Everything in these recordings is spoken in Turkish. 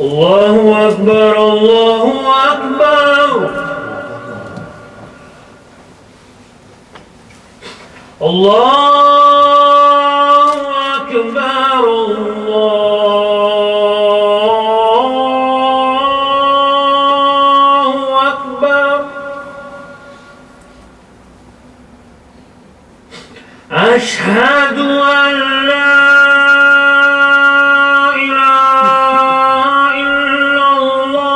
Allahu Ekber, Allahu Ekber. Allahu Ekber, Allahu Ekber. Eşhedü en la ilahe illallah.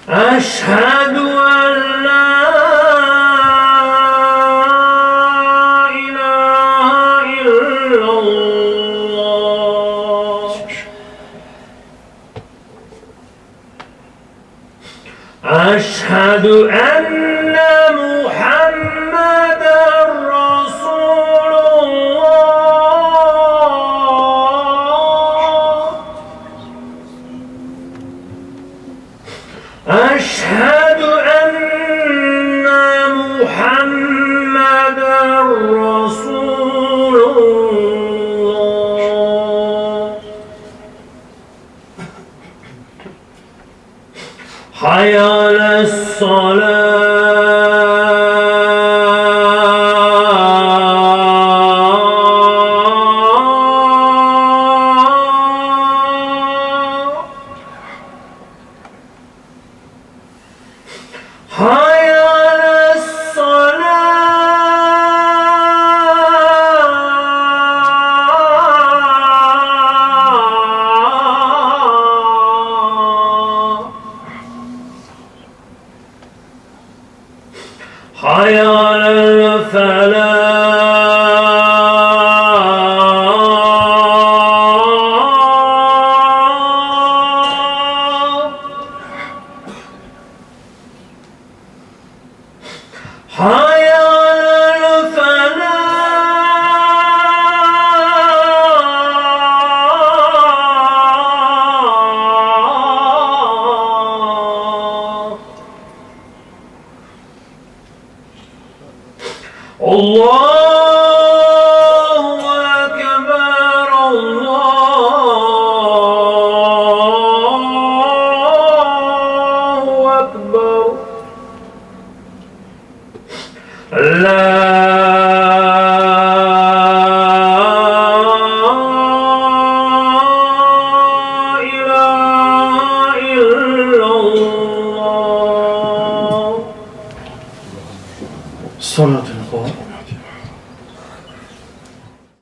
Eşhedü en la ilahe illallah. Eşhedü enne Muhammeden Resulullah. Eşhedü enne Muhammeden Resulullah. Hayy alel felah. Hayy alel felah. Allahu Ekber, Allahu Ekber. La ilahe illallah. Salatül Fatiha.